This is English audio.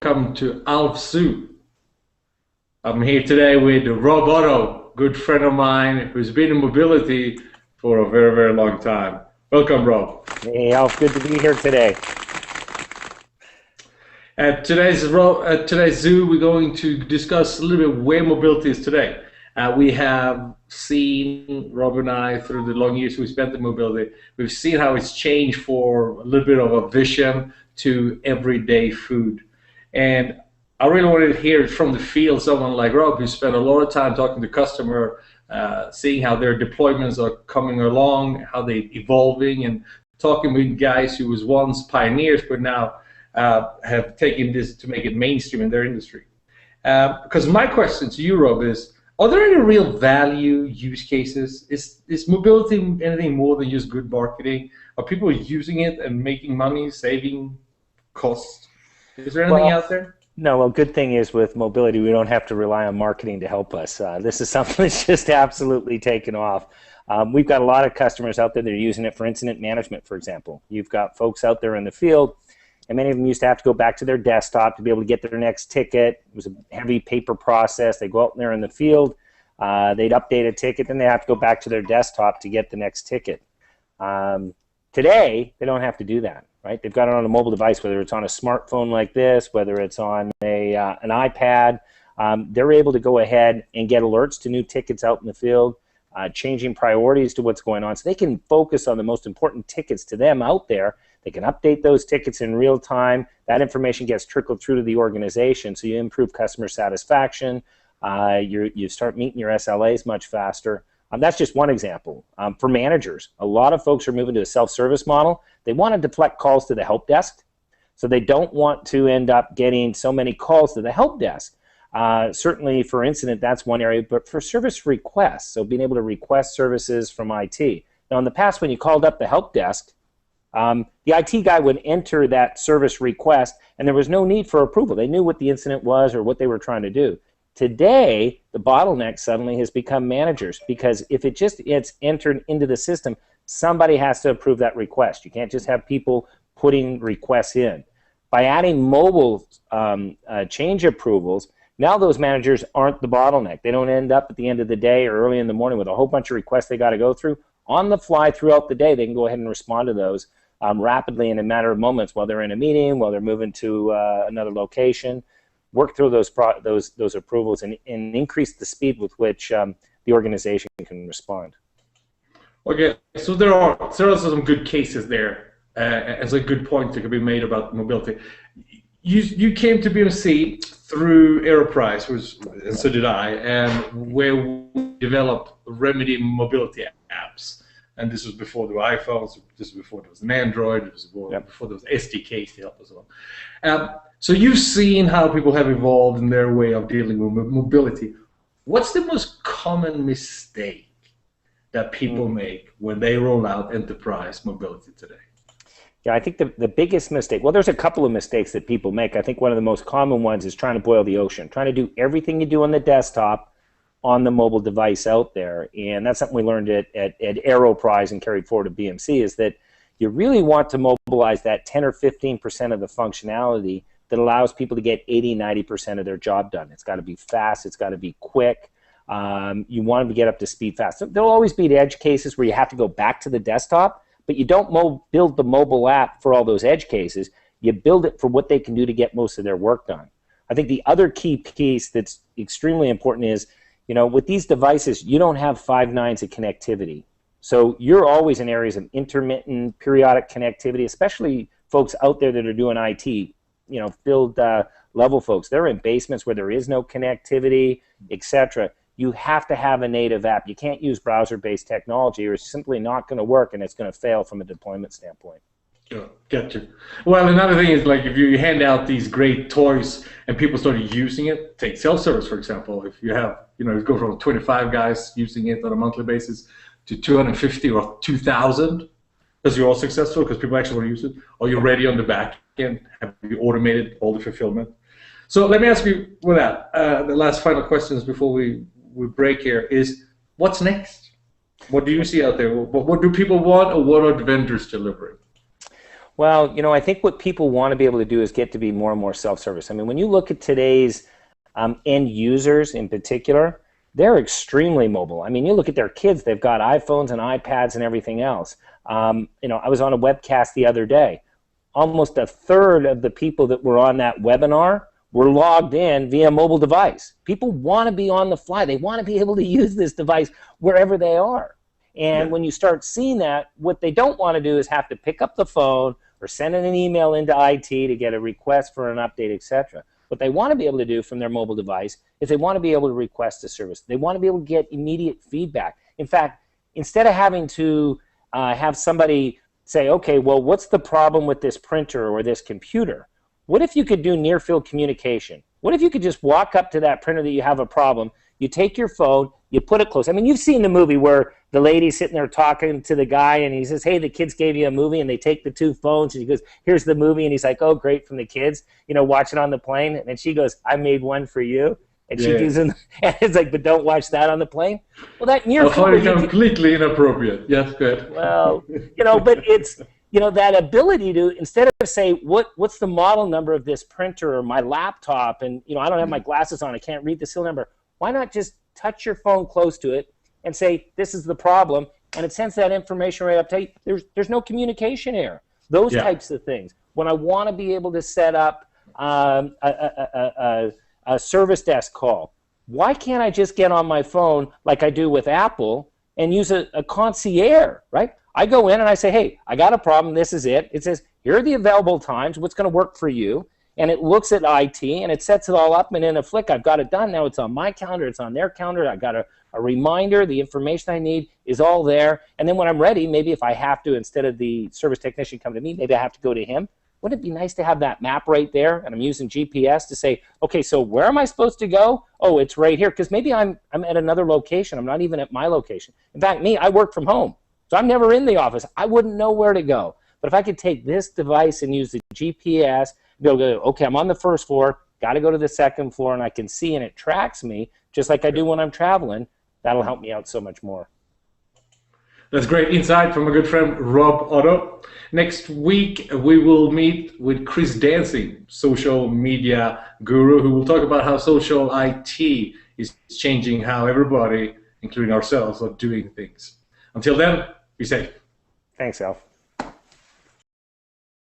welcome to Alf Zoo. I'm here today with Rob Otto, good friend of mine who's been in mobility for a very, very long time. Welcome, Rob. Hey, Alf, good to be here today. At today's zoo, we're going to discuss a little bit where mobility is today. We have seen, Rob and I, through the long years we spent in mobility, we've seen how it's changed for a little bit of a vision to everyday food. And I really wanted to hear it from the field, someone like Rob, who spent a lot of time talking to customer, seeing how their deployments are coming along, how they're evolving, and talking with guys who was once pioneers but now have taken this to make it mainstream in their industry. Because my question to you, Rob, is, are there any real value use cases? Is mobility anything more than just good marketing? Are people using it and making money, saving costs? Is there anything out there? No, well, good thing is with mobility, we don't have to rely on marketing to help us. This is something that's just absolutely taken off. We've got a lot of customers out there that are using it for incident management, for example. You've got folks out there in the field, and many of them used to have to go back to their desktop to be able to get their next ticket. It was a heavy paper process. They go out there in the field, they'd update a ticket, then they have to go back to their desktop to get the next ticket. Today, they don't have to do that, right? They've got it on a mobile device, whether it's on a smartphone like this, whether it's on an iPad. They're able to go ahead and get alerts to new tickets out in the field, changing priorities to what's going on, so they can focus on the most important tickets to them out there. They can update those tickets in real time. That information gets trickled through to the organization, so you improve customer satisfaction. You start meeting your SLAs much faster. That's just one example. For managers, a lot of folks are moving to a self-service model. They want to deflect calls to the help desk, so they don't want to end up getting so many calls to the help desk. Certainly for incident, that's one area, but for service requests, so being able to request services from IT. Now, in the past, when you called up the help desk, the IT guy would enter that service request, and there was no need for approval. They knew what the incident was or what they were trying to do. Today, the bottleneck suddenly has become managers, because if it's entered into the system, somebody has to approve that request. You can't just have people putting requests in. By adding mobile change approvals, now those managers aren't the bottleneck. They don't end up at the end of the day or early in the morning with a whole bunch of requests they got to go through. On the fly throughout the day, they can go ahead and respond to those rapidly in a matter of moments while they're in a meeting, while they're moving to another location. Work through those approvals and increase the speed with which the organization can respond. Okay, so there are some good cases there, as a good point that could be made about mobility. You came to BMC through Aeroprise, and so did I, and where we developed Remedy mobility apps. And this was before there were iPhones, this was before there was an Android, it was before there was SDKs to help us along. So you've seen how people have evolved in their way of dealing with mobility. What's the most common mistake that people make when they roll out enterprise mobility today? Yeah, I think the biggest mistake, well, there's a couple of mistakes that people make. I think one of the most common ones is trying to boil the ocean, trying to do everything you do on the desktop on the mobile device out there. And that's something we learned at Aeroprise and carried forward to BMC, is that you really want to mobilize that 10 or 15% of the functionality that allows people to get 80–90% of their job done. It's got to be fast, it's got to be quick. You want them to get up to speed fast. So there'll always be edge cases where you have to go back to the desktop, but you don't build the mobile app for all those edge cases. You build it for what they can do to get most of their work done. I think the other key piece that's extremely important is, with these devices, you don't have 5 nines of connectivity. So you're always in areas of intermittent, periodic connectivity, especially folks out there that are doing IT, field level folks. They're in basements where there is no connectivity, etc. You have to have a native app. You can't use browser-based technology, or it's simply not going to work, and it's going to fail from a deployment standpoint. Gotcha. Well, another thing is, like, if you hand out these great toys and people start using it, take self-service, for example. If you have, you go from 25 guys using it on a monthly basis to 250 or 2,000, because you're all successful, because people actually want to use it, or you're ready on the back end, have you automated all the fulfillment. So let me ask you with that, the last final questions before we break here is, what's next? What do you see out there? What do people want, or what are the vendors delivering? Well, I think what people want to be able to do is get to be more and more self-service. I mean, when you look at today's end users in particular, they're extremely mobile. I mean, you look at their kids, they've got iPhones and iPads and everything else. I was on a webcast the other day. Almost a third of the people that were on that webinar were logged in via mobile device. People want to be on the fly. They want to be able to use this device wherever they are. And when you start seeing that, what they don't want to do is have to pick up the phone or send an email into IT to get a request for an update, etc. What they want to be able to do from their mobile device is they want to be able to request a service. They want to be able to get immediate feedback. In fact, instead of having to have somebody say, okay, well, what's the problem with this printer or this computer? What if you could do near-field communication? What if you could just walk up to that printer that you have a problem, you take your phone, you put it close. I mean, you've seen the movie where the lady's sitting there talking to the guy, and he says, hey, the kids gave you a movie, and they take the two phones, and he goes, here's the movie, and he's like, oh, great, from the kids, watch it on the plane. And then she goes, I made one for you. And she gives him, and it's like, but don't watch that on the plane. Well, that near field. I find it completely inappropriate. Yes, good. Well, but it's, that ability to, instead of say, what's the model number of this printer or my laptop, and, I don't have my glasses on, I can't read the serial number. Why not just touch your phone close to it and say, this is the problem, and it sends that information right up to you. There's no communication error. Those types of things. When I want to be able to set up a service desk call, why can't I just get on my phone like I do with Apple and use a concierge, right? I go in and I say, hey, I got a problem, this is it. It says, here are the available times, what's going to work for you. And it looks at IT and it sets it all up, and in a flick, I've got it done. Now it's on my calendar, it's on their calendar, I got a reminder, the information I need is all there. And then when I'm ready, maybe if I have to, instead of the service technician come to me, maybe I have to go to him. Wouldn't it be nice to have that map right there, and I'm using GPS to say, okay, so where am I supposed to go? Oh, it's right here, because maybe I'm at another location. I'm not even at my location. In fact, I work from home, so I'm never in the office. I wouldn't know where to go. But if I could take this device and use the GPS, go, okay, I'm on the first floor, got to go to the second floor, and I can see, and it tracks me, just like I do when I'm traveling, that'll help me out so much more. That's great insight from a good friend, Rob Otto. Next week, we will meet with Chris Dancing, social media guru, who will talk about how social IT is changing how everybody, including ourselves, are doing things. Until then, be safe. Thanks, Alf.